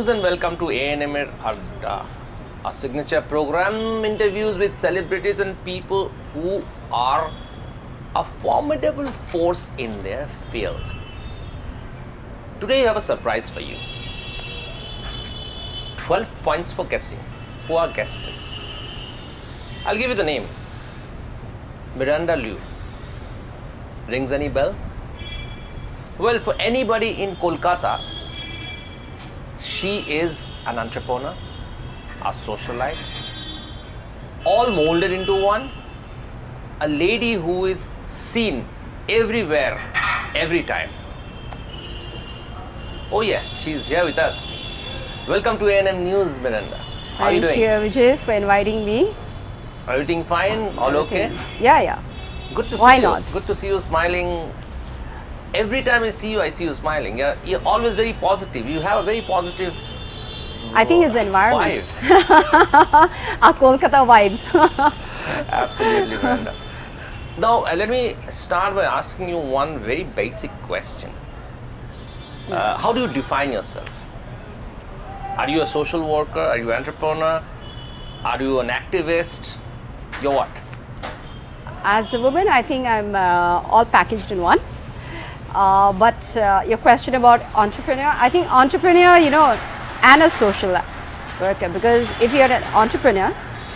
News and welcome to A&M Adda, a signature program interviews with celebrities and people who are a formidable force in their field. Today I have a surprise for you. 12 points for guessing who our guest is. I'll give you the name. Miranda Liu. Rings any bell? Well, for anybody in Kolkata, she is an entrepreneur, a socialite, all molded into one, a lady who is seen everywhere, every time. Oh yeah, she's here with us. Welcome to A&M News, Miranda. How are you doing? Thank you, Avijit, for inviting me. Everything fine? All okay? Yeah. Good to see Why you. not? Good to see you smiling. Every time I see you smiling. You're always very positive. You have a very positive I think it's the environment. Vibe. Our Kolkata vibes. Absolutely, Miranda. Now, let me start by asking you one very basic question. How do you define yourself? Are you a social worker? Are you an entrepreneur? Are you an activist? You're what? As a woman, I think I'm all packaged in one. But your question about entrepreneur, I think entrepreneur, and a social worker, because if you're an entrepreneur,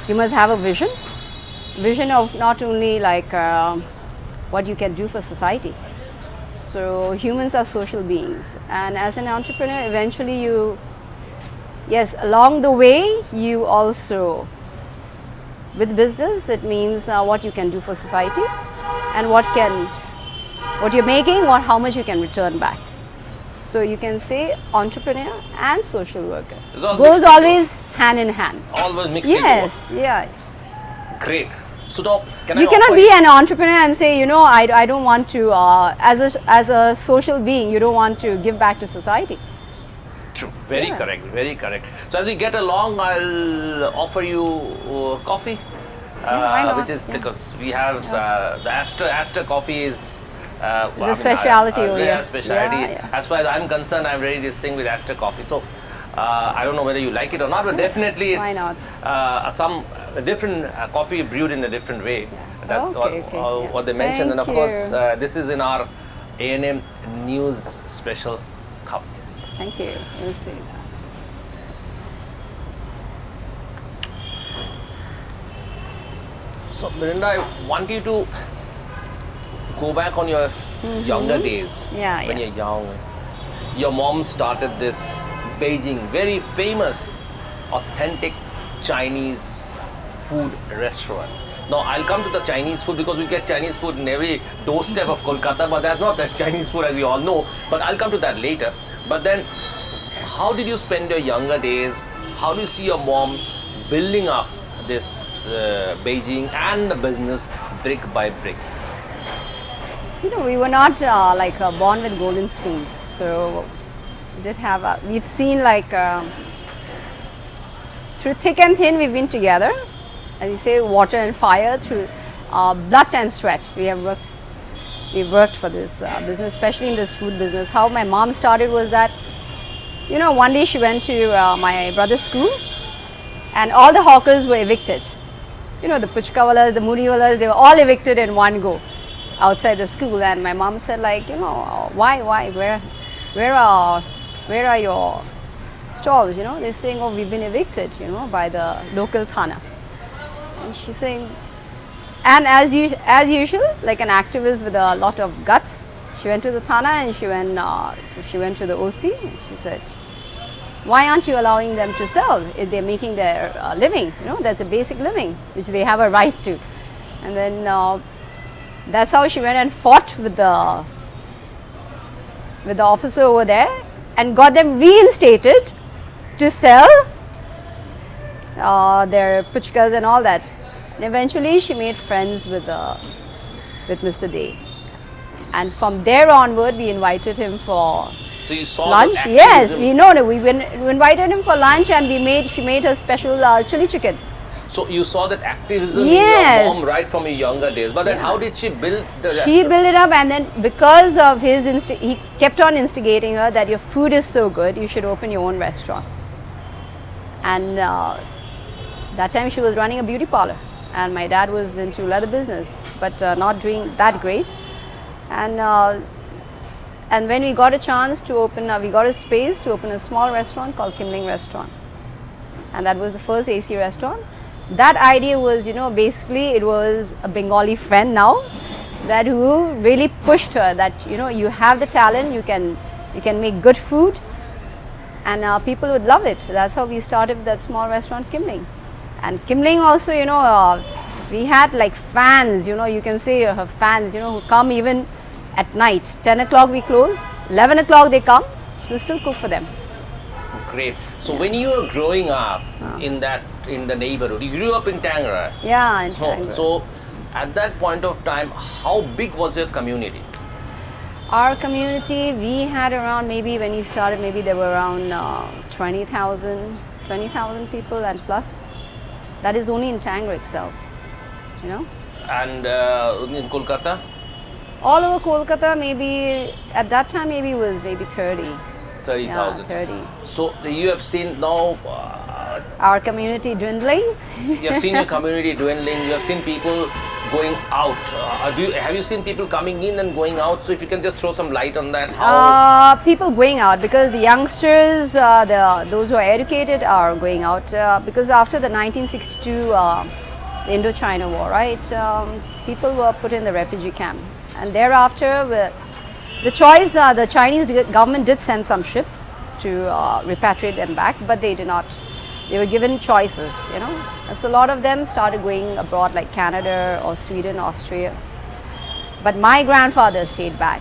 you must have a vision of not only like what you can do for society. So humans are social beings, and as an entrepreneur, eventually along the way, you also, with business, it means what you can do for society and what you're making, how much you can return back. So you can say entrepreneur and social worker. Goes always hand in hand. Always mixed Yes, together. yeah. Great. So You cannot be an entrepreneur and say, I don't want to, as a social being, you don't want to give back to society. True. Very correct. Very correct. So as we get along, I'll offer you coffee. Why not? Which is because we have the Astor coffee is the specialty over here. Specialty. Yeah. As far as I'm concerned, I've read this thing with Astor coffee. So I don't know whether you like it or not, but definitely it's some different coffee brewed in a different way. Yeah. That's what they mentioned. And of course, this is in our A&M News special cup. Thank you. We'll see that. So, Miranda, I want you to go back on your younger days. When you're young. Your mom started this Beijing, very famous, authentic Chinese food restaurant. Now, I'll come to the Chinese food because we get Chinese food in every doorstep of Kolkata, but that's not the Chinese food as we all know. But I'll come to that later. But then, how did you spend your younger days? How do you see your mom building up this Beijing and the business brick by brick? We were not born with golden spoons. So we did have we've seen through thick and thin we've been together. As you say, water and fire, through blood and sweat. We've worked for this business, especially in this food business. How my mom started was that, one day she went to my brother's school and all the hawkers were evicted. The puchkawalas, the muriwalas, they were all evicted in one go outside the school. And my mom said why? Where are your stalls? They're saying, we've been evicted, by the local thana. And she's saying, and as usual, like an activist with a lot of guts, she went to the thana and she went to the OC and she said, why aren't you allowing them to sell if they're making their living? That's a basic living which they have a right to. And then that's how she went and fought with the officer over there and got them reinstated to sell their puchkas and all that. And eventually she made friends with Mr. Day. And from there onward, we invited him for So you saw lunch. the Yes, we invited him for lunch, and she made her special chili chicken. So you saw that activism in Yes. your mom right from your younger days. But then how did she build the She restaurant? built it up, and then because of his, he kept on instigating her that your food is so good, you should open your own restaurant. And that time she was running a beauty parlor, and my dad was into leather business, but not doing that great. And when we got a chance to open, we got a space to open a small restaurant called Kimling Restaurant, and that was the first AC restaurant. That idea was, basically it was a Bengali friend now that who really pushed her that, you have the talent, you can make good food, and people would love it. That's how we started that small restaurant, Kimling. And Kimling also, we had like fans, you can say her fans, who come even at night. 10 o'clock we close, 11 o'clock they come, we still cook for them. Great. So when you were growing up in the neighborhood, you grew up in Tangra. Yeah, in Tangra. So at that point of time, how big was your community? Our community, we had around, maybe when we started, maybe there were around 20,000 people and plus. That is only in Tangra itself, And in Kolkata? All over Kolkata, maybe at that time, maybe it was maybe 30,000. Yeah, 30. So you have seen now. Our community dwindling. You have seen your community dwindling. You have seen people going out. Have you seen people coming in and going out? So if you can just throw some light on that. How people going out, because the youngsters, those who are educated are going out, because after the 1962 Indo-China war, right? People were put in the refugee camp, and thereafter the choice, the Chinese government did send some ships to repatriate them back, but they did not. They were given choices, And so a lot of them started going abroad, like Canada or Sweden, Austria. But my grandfather stayed back.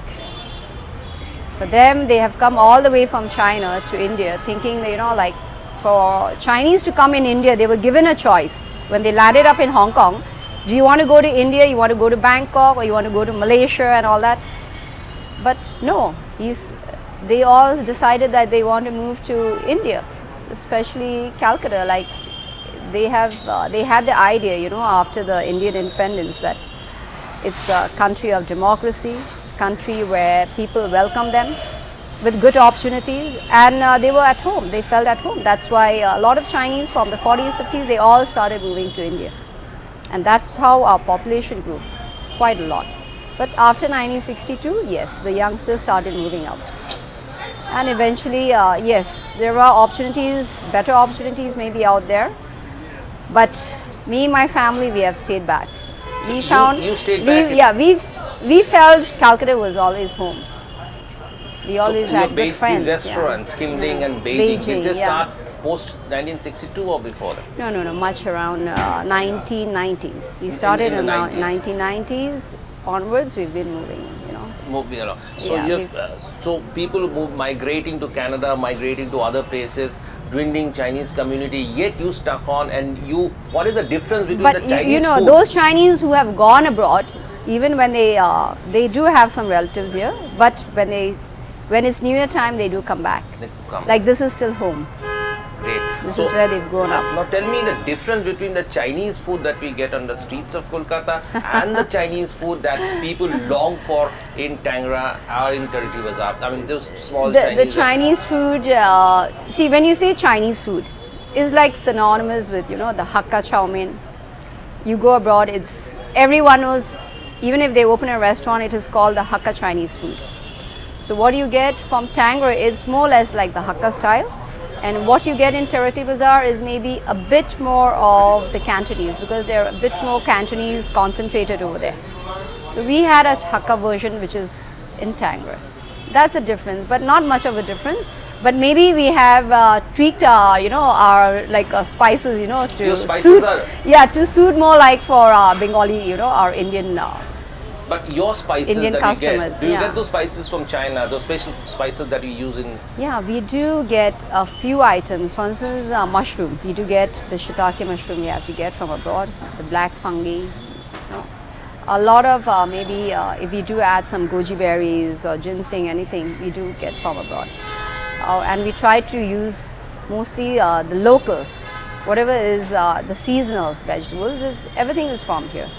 For them, they have come all the way from China to India, thinking that, like for Chinese to come in India, they were given a choice. When they landed up in Hong Kong, do you want to go to India, you want to go to Bangkok, or you want to go to Malaysia and all that? But no, they all decided that they want to move to India, especially Calcutta. Like they had the idea, after the Indian independence, that it's a country of democracy, country where people welcome them with good opportunities, and they were at home. They felt at home. That's why a lot of Chinese from the 40s, 50s, they all started moving to India, and that's how our population grew quite a lot. But after 1962, yes, the youngsters started moving out. And eventually, yes, there are opportunities, better opportunities maybe out there. But me and my family, we have stayed back. You stayed back? Yeah, we felt Calcutta was always home. We always had good friends. The restaurants, Kimling and Beijing, did they start post 1962 or before that? No, much around 1990s. We started in the 1990s. Onwards, we've been moving, Moving along. So so people migrating to Canada, migrating to other places, dwindling Chinese community. Yet you stuck on, and what is the difference between the Chinese food? Those Chinese who have gone abroad, even when they do have some relatives here, but when it's New Year time, they do come back. Like this is still home. Great. This is where they've grown up. Now tell me the difference between the Chinese food that we get on the streets of Kolkata and the Chinese food that people long for in Tangra or in Tirti Bazaar. I mean, those small Chinese. The Chinese food, see, when you say Chinese food, is like synonymous with, the Hakka chow mein. You go abroad, everyone knows, even if they open a restaurant, it is called the Hakka Chinese food. So what you get from Tangra is more or less like the Hakka style. And what you get in Tirti Bazaar is maybe a bit more of the Cantonese, because they're a bit more Cantonese concentrated over there. So we had a Hakka version which is in Tangra. That's a difference, but not much of a difference. But maybe we have tweaked our, our spices, to your spices suit, to suit more like for Bengali, our Indian. But your spices Indian that customers, you get, do you get those spices from China, those special spices that you use in? Yeah, we do get a few items. For instance, mushroom. We do get the shiitake mushroom we have to get from abroad, the black fungi. A lot of maybe if we do add some goji berries or ginseng, anything, we do get from abroad. And we try to use mostly the local whatever is the seasonal vegetables, everything is from here.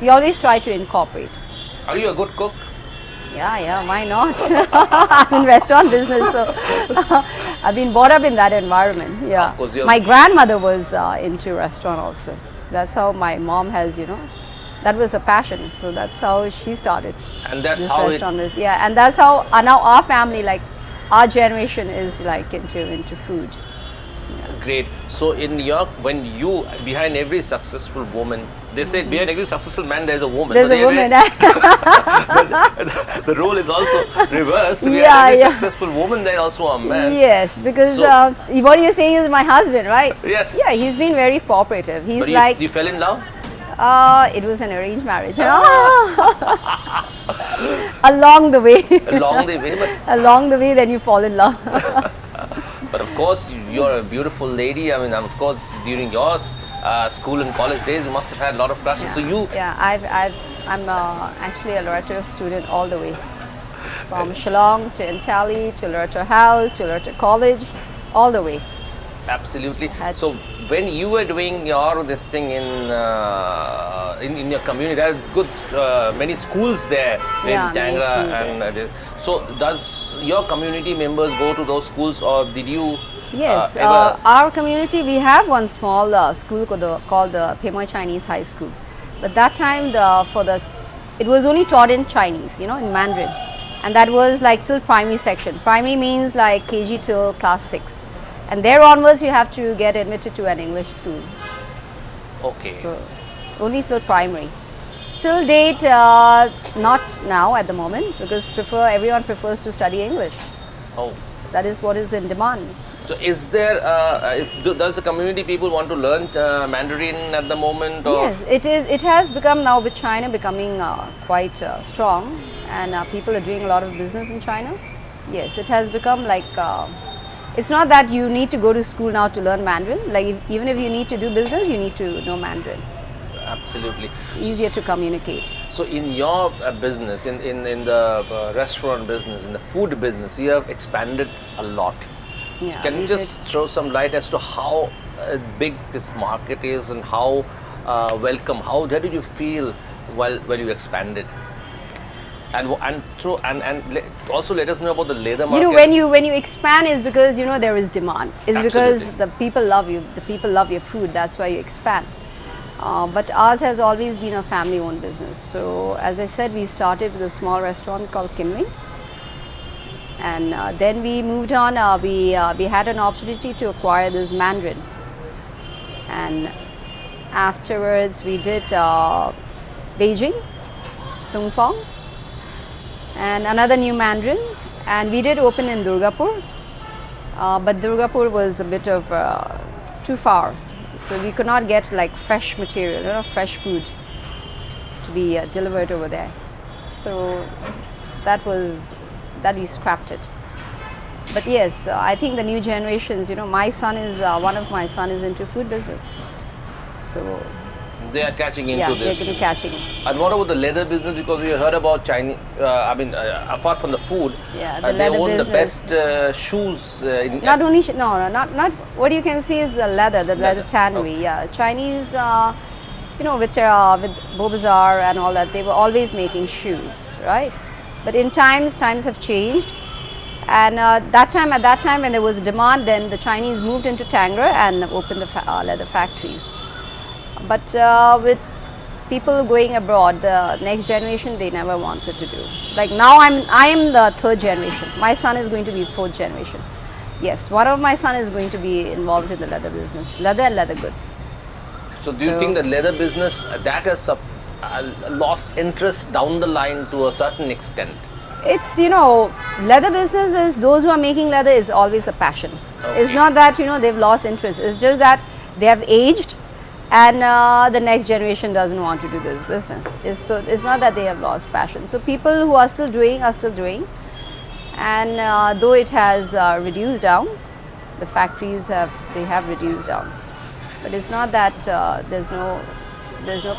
We always try to incorporate. Are you a good cook? Yeah, why not? I'm in restaurant business, so I've been brought up in that environment. Yeah, of course, my grandmother was into restaurant also. That's how my mom has, that was a passion. So that's how she started. And that's this how restaurant business. Yeah, and that's how now our family, like our generation, is like into food. Great. So when you, behind every successful woman, they say behind every successful man there is a woman. There's a woman. The role is also reversed. Behind every successful woman there is also a man. Yes, because what you're saying is my husband, right? Yes. Yeah, he's been very cooperative. He's but you fell in love? It was an arranged marriage. Along the way. Along the way, then you fall in love. But of course, you're a beautiful lady. I mean, of course, during your school and college days, you must have had a lot of crushes. Yeah. So you... Yeah, I'm actually a Loreto student all the way. From Shillong to Entally to Loreto House to Loreto College, all the way. Absolutely. So when you were doing this thing in your community, there are good many schools there in Tangra, so does your community members go to those schools, or did you? Yes, our community, we have one small school called the Pimoy Chinese High School, but that time it was only taught in Chinese, in Mandarin, and that was like till primary section. Primary means like KG till class 6. And there onwards, you have to get admitted to an English school. Okay. So, only till primary. Till date, not now at the moment, because everyone prefers to study English. Oh. That is what is in demand. So, is there, does the community people want to learn Mandarin at the moment? Or? Yes, it has become now, with China becoming quite strong, and people are doing a lot of business in China. Yes, it has become like... it's not that you need to go to school now to learn Mandarin. Like even if you need to do business, you need to know Mandarin. Absolutely. It's easier to communicate. So in your business, in the restaurant business, in the food business, you have expanded a lot. Yeah, so can you just throw some light as to how big this market is and how welcome, how did you feel while you expanded? And also let us know about the leather market. When you expand is because there is demand. It's Absolutely. Because the people love you. The people love your food. That's why you expand. But ours has always been a family-owned business. So as I said, we started with a small restaurant called Kinwing, and then we moved on. We had an opportunity to acquire this Mandarin, and afterwards we did Beijing, Dongfang, and another new Mandarin, and we did open in Durgapur, but Durgapur was a bit of too far, so we could not get like fresh material, fresh food to be delivered over there. So that we scrapped it. But yes, I think the new generations, my son is one of my son is into food business, so. They are catching into this. Yeah, they're catching. And what about the leather business? Because we heard about Chinese, apart from the food, they own the best shoes. Not only, not what you can see is the leather tannery. Okay. Yeah, Chinese, with Bobazar and all that, they were always making shoes, right? But in times have changed. And at that time when there was a demand, then the Chinese moved into Tangra and opened the leather factories. But with people going abroad, the next generation, they never wanted to do. Like now I am the third generation. My son is going to be fourth generation. Yes, one of my son is going to be involved in the leather business, leather and leather goods. So do you think the leather business, that has lost interest down the line to a certain extent? It's, leather business is, those who are making leather is always a passion. Okay. It's not that, they've lost interest. It's just that they have aged, and the next generation doesn't want to do this business. It's not that they have lost passion. So people who are still doing, and though it has reduced down, the factories have reduced down. But it's not that there's no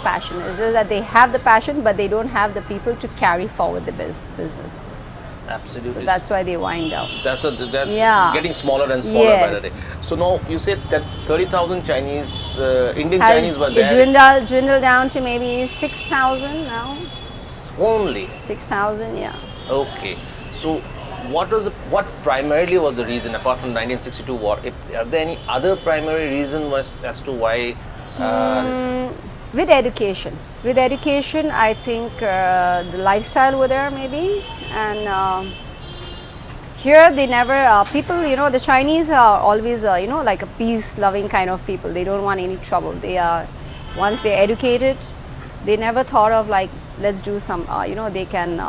passion. It's just that they have the passion, but they don't have the people to carry forward the business. Absolutely. So that's why they wind down. That's Yeah. getting smaller and smaller by the Yes. day. So now you said that 30,000 Chinese, Indian Has Chinese were it there. dwindled down to maybe 6,000 now? Only. 6,000, yeah. Okay. So what primarily was the reason apart from 1962 war? Are there any other primary reason as to why this? With education, I think the lifestyle over there maybe, and here they never people. The Chinese are always like a peace-loving kind of people. They don't want any trouble. They are once they're educated, they never thought of like let's do some. They can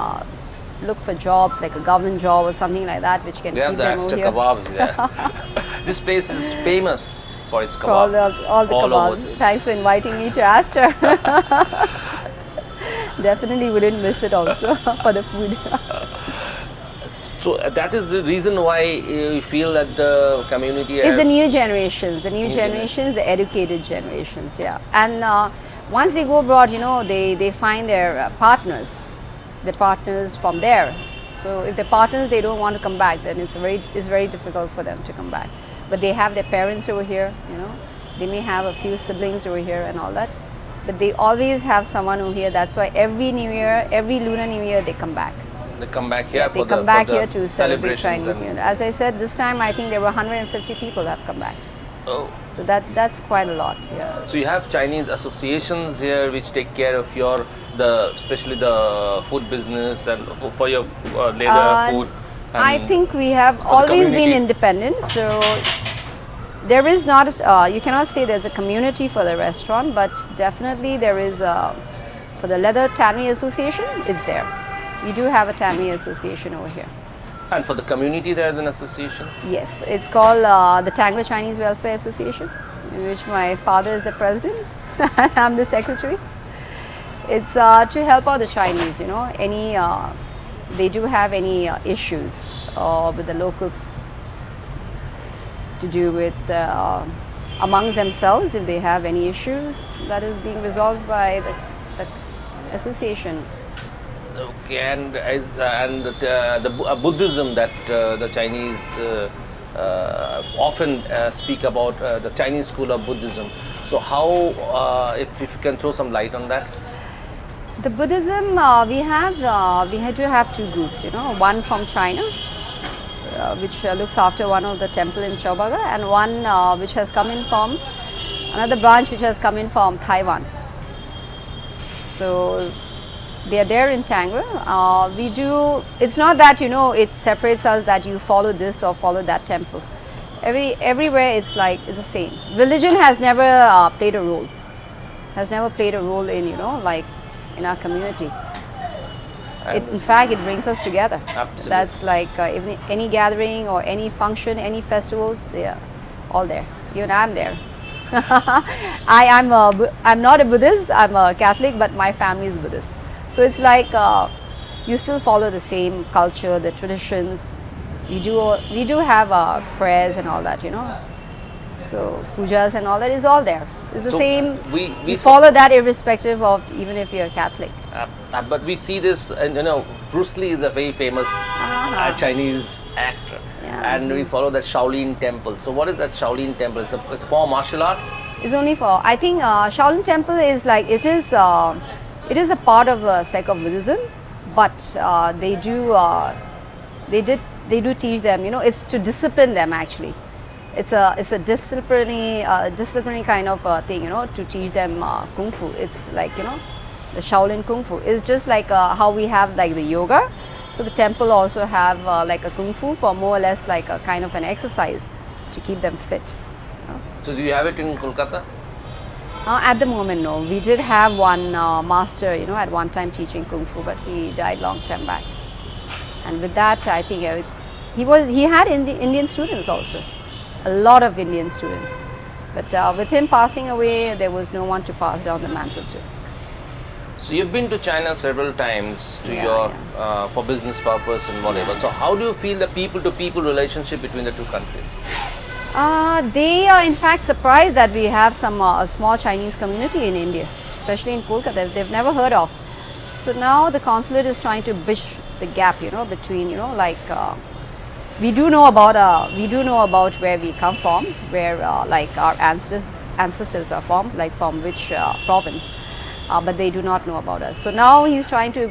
look for jobs like a government job or something like that, which can They have keep the them Adda over here. kebab. Yeah. This place is famous for its For kebab. all the over kebabs. Thanks for inviting me to Astor. Definitely wouldn't miss it also for the food. So that is the reason why you feel that the community It's has... the new generations, generations. the educated generations, yeah. And once they go abroad, they find their partners, the partners from there. So if the partners, they don't want to come back, then it's very difficult for them to come back. But they have their parents over here, they may have a few siblings over here and all that. But they always have someone over here. That's why every New Year, every Lunar New Year, they come back. They come back here They for come the back for the here to celebrate celebrations Chinese New Year. As I said, this time I think there were 150 people that have come back. Oh. So that's quite a lot. Yeah. So you have Chinese associations here which take care of especially the food business and for your leather food. I and think we have for the always been community. independent. So there is not. You cannot say there's a community for the restaurant, but definitely there is. For the Leather Tannery Association, it's there. We do have a tannery association over here. And for the community, there is an association. Yes, it's called the Tangler Chinese Welfare Association, in which my father is the president. I'm the secretary. It's to help out the Chinese. Any they do have any issues with the local to do with among themselves. If they have any issues, that is being resolved by the association. Okay, and the Buddhism that the Chinese often speak about, the Chinese school of Buddhism. So how, if you can throw some light on that? The Buddhism, we had to have two groups. One from China, which looks after one of the temple in Chowbaga, and one which has come in from another branch which has come in from Taiwan. So they are there in Tangler. It's not that it separates us that you follow this or follow that temple. Everywhere it's the same. Religion has never played a role. Has never played a role in like in our community. In fact, it brings us together. Absolutely. That's like any gathering or any function, any festivals, they are all there. Even I'm there. I'm not a Buddhist, I'm a Catholic, but my family is Buddhist. So it's like you still follow the same culture, the traditions. We do have prayers and all that, So pujas and all that is all there. It's the same. We follow that irrespective of even if you're a Catholic. But we see this, and Bruce Lee is a very famous Chinese actor. Yeah, and we follow that Shaolin Temple. So what is that Shaolin Temple? It's a form of martial art? It's only for, I think Shaolin Temple is like, it is a part of a sect of Buddhism, but they do teach them, it's to discipline them actually. It's a disciplinary kind of thing, to teach them Kung Fu. It's like, the Shaolin Kung Fu. It's just like how we have like the yoga. So the temple also have like a Kung Fu for more or less like a kind of an exercise to keep them fit. So do you have it in Kolkata? At the moment, no. We did have one master, at one time teaching Kung Fu, but he died long time back. And with that, I think he had Indian students also, a lot of Indian students. But with him passing away, there was no one to pass down the mantle to. So you've been to China several times for business purpose and whatever. So how do you feel the people-to-people relationship between the two countries? They are in fact surprised that we have some small Chinese community in India, especially in Kolkata. They've never heard of. So now the consulate is trying to the gap, between, we do know about where we come from, where like our ancestors are from, like from which province, but they do not know about us. So now he's trying to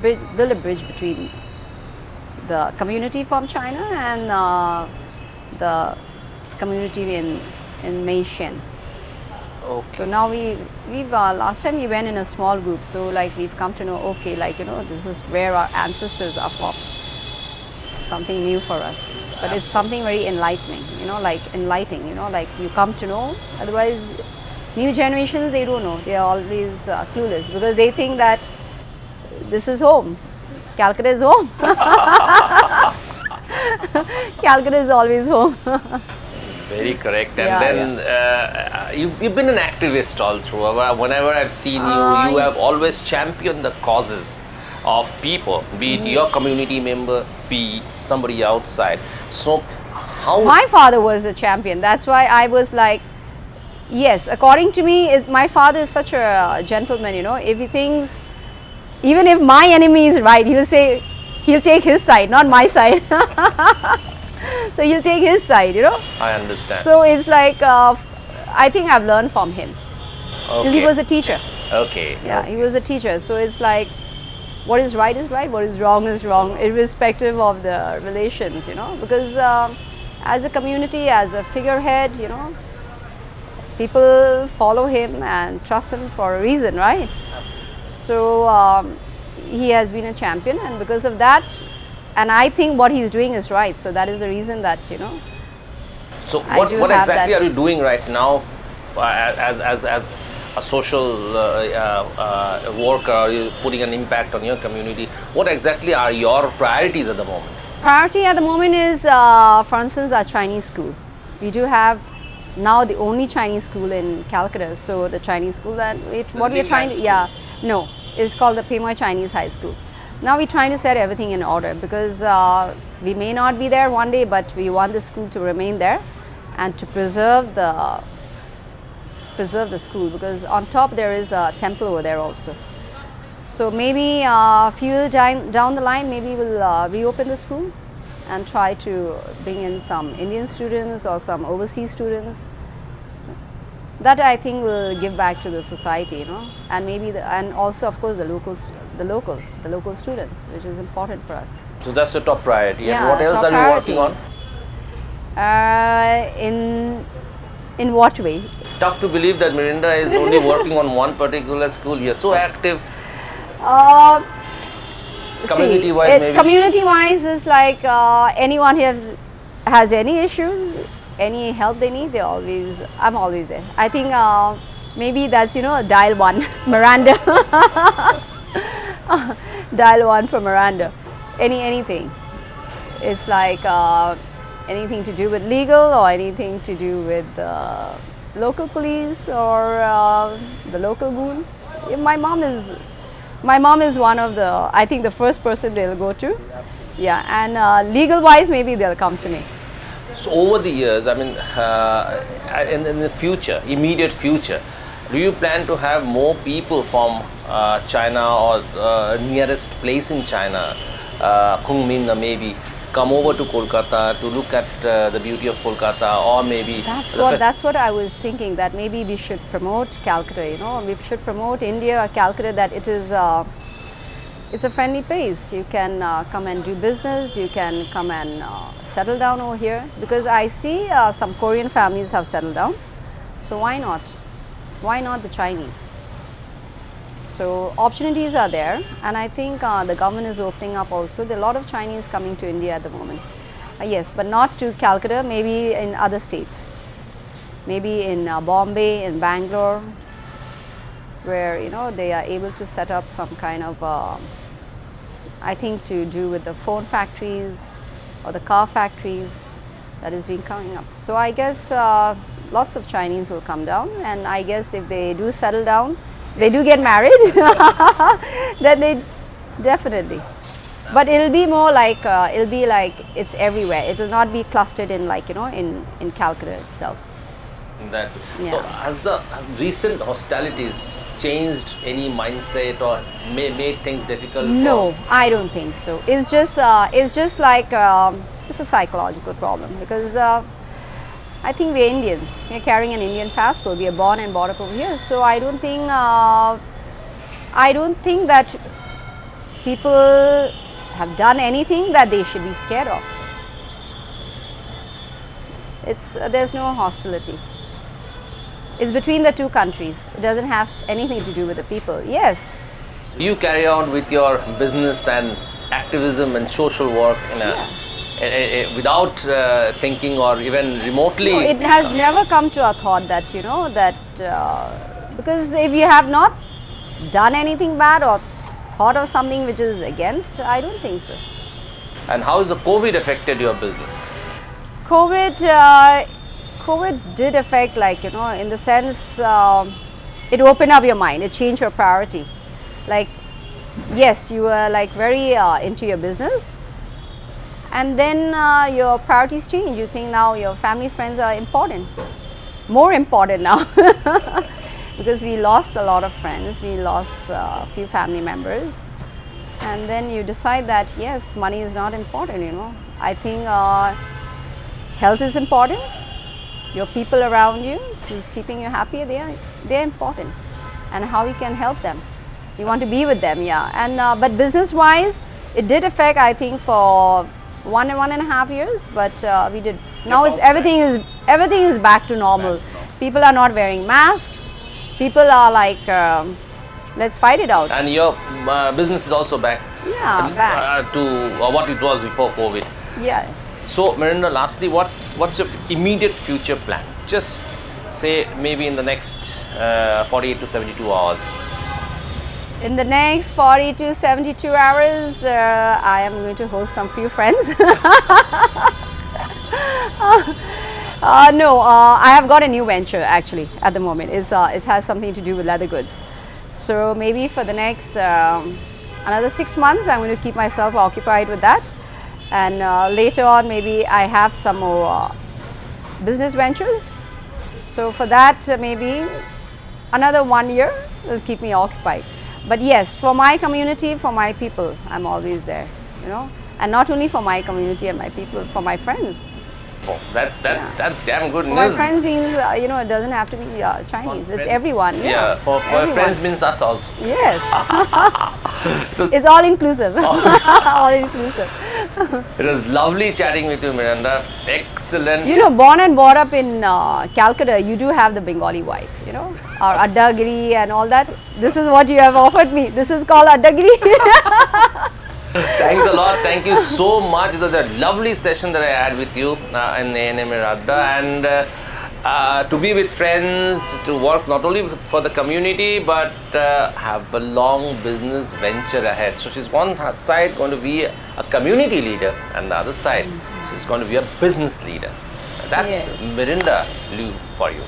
build a bridge between the community from China and the community in Meishan. Okay. So now we've last time we went in a small group, so like we've come to know, okay, like this is where our ancestors are from. Something new for us, but it's something very enlightening, like enlightening, like you come to know. Otherwise, new generations, they don't know. They are always clueless because they think that this is home. Calcutta is home. Calcutta is always home. Very correct. And then you've been an activist all through. Whenever I've seen you, you have always championed the causes of people, be it your community member, be it somebody outside. So how... My father was a champion. That's why I was like, yes, according to me, my father is such a gentleman, if he thinks, even if my enemy is right, he'll take his side, not my side. So he'll take his side, I understand. So it's like, I think I've learned from him. Because he was a teacher. Okay. Yeah, he was a teacher. So it's like, what is right, what is wrong, irrespective of the relations, because as a community, as a figurehead, people follow him and trust him for a reason, right? Absolutely. So he has been a champion, and because of that, and I think what he's doing is right. So that is the reason that, So what exactly are you doing right now as a social worker? Are you putting an impact on your community? What exactly are your priorities at the moment? Priority at the moment is, for instance, our Chinese school. We do have now the only Chinese school in Calcutta. So the Chinese school what we are trying to, it's called the Pemoy Chinese High School. Now we're trying to set everything in order because we may not be there one day, but we want the school to remain there and to preserve the school, because on top there is a temple over there also. So maybe a few years down the line, maybe we'll reopen the school and try to bring in some Indian students or some overseas students. That I think will give back to the society, and maybe and also of course the local students, which is important for us. So that's the top priority. Yeah, and what else are you working on? In what way? Tough to believe that Miranda is only working on one particular school. You're so active. Community-wise, maybe? Community-wise is like anyone here has any issues, any help they need, I'm always there. I think maybe that's, dial 1, Miranda. Dial 1 for Miranda. Anything. It's like anything to do with legal or anything to do with local police or the local goons. My mom is one of the, I think, the first person they'll go to. Yeah, and legal wise, maybe they'll come to me. So over the years, I mean, in the future, immediate future, do you plan to have more people from China or nearest place in China, Kunming maybe, come over to Kolkata to look at the beauty of Kolkata, or maybe... That's what I was thinking, that maybe we should promote Calcutta, we should promote India, Calcutta, that it is it's a friendly place. You can come and do business, you can come and settle down over here, because I see some Korean families have settled down, so why not? Why not the Chinese? So opportunities are there, and I think the government is opening up also. There are a lot of Chinese coming to India at the moment. Yes, but not to Calcutta, maybe in other states. Maybe in Bombay, in Bangalore, where they are able to set up some kind of, I think, to do with the phone factories or the car factories that is being coming up. So I guess lots of Chinese will come down, and I guess if they do settle down, they do get married, then they definitely. But it'll be more like, it's everywhere. It will not be clustered in in Calcutta itself. That. So has the recent hostilities changed any mindset or made things difficult? No, I don't think so. It's just like it's a psychological problem because I think we're Indians. We're carrying an Indian passport. We are born and brought up over here. So I don't think that people have done anything that they should be scared of. There's no hostility. It's between the two countries. It doesn't have anything to do with the people. Yes. You carry on with your business and activism and social work without thinking or even remotely. No, it has never come to a thought that because if you have not done anything bad or thought of something which is against, I don't think so. And how has the COVID affected your business? COVID did affect, in the sense, it opened up your mind, it changed your priority. Like, yes, you were very into your business, and then your priorities change. You think now your family, friends are important, more important now, because we lost a lot of friends, we lost a few family members, and then you decide that yes, money is not important. I think health is important. Your people around you, who's keeping you happy, they're important, and how you can help them. You want to be with them, And but business-wise, it did affect, I think, for 1.5 years. But we did. Now everything is back to normal. People are not wearing masks. People are like, let's fight it out. And your business is also back. Back to what it was before COVID. Yes. So, Miranda, lastly, what's your immediate future plan? Just say maybe in the next 48 to 72 hours. In the next 40 to 72 hours, I am going to host some few friends. No, I have got a new venture actually at the moment. It has something to do with leather goods. So maybe for the next another 6 months, I'm going to keep myself occupied with that. And later on, maybe I have some more business ventures. So for that, maybe another 1 year will keep me occupied. But yes, for my community, for my people, I'm always there, And not only for my community and my people, for my friends. Oh, that's damn good news. My friends means, it doesn't have to be Chinese. It's everyone. For everyone. Friends means us also. Yes. So it's all inclusive. All inclusive. It was lovely chatting with you, Miranda. Excellent. Born and brought up in Calcutta, you do have the Bengali wife, our Adda giri and all that. This is what you have offered me. This is called Adda giri. Thanks a lot. Thank you so much. It was a lovely session that I had with you in A&M Adda, and to be with friends, to work not only for the community but have a long business venture ahead. So she's one side going to be a community leader, and the other side she's going to be a business leader. That's Miranda Liu for you.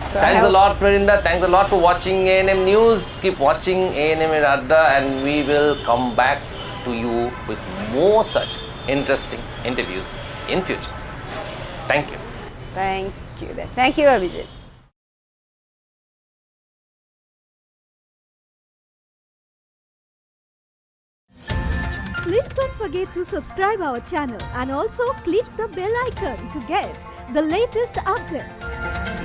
So thanks a lot, Miranda. Thanks a lot for watching A&M News. Keep watching A&M Adda, and we will come back to you with more such interesting interviews in future. Thank you. Thank you. Thank you, Avijit. Please don't forget to subscribe our channel and also click the bell icon to get the latest updates.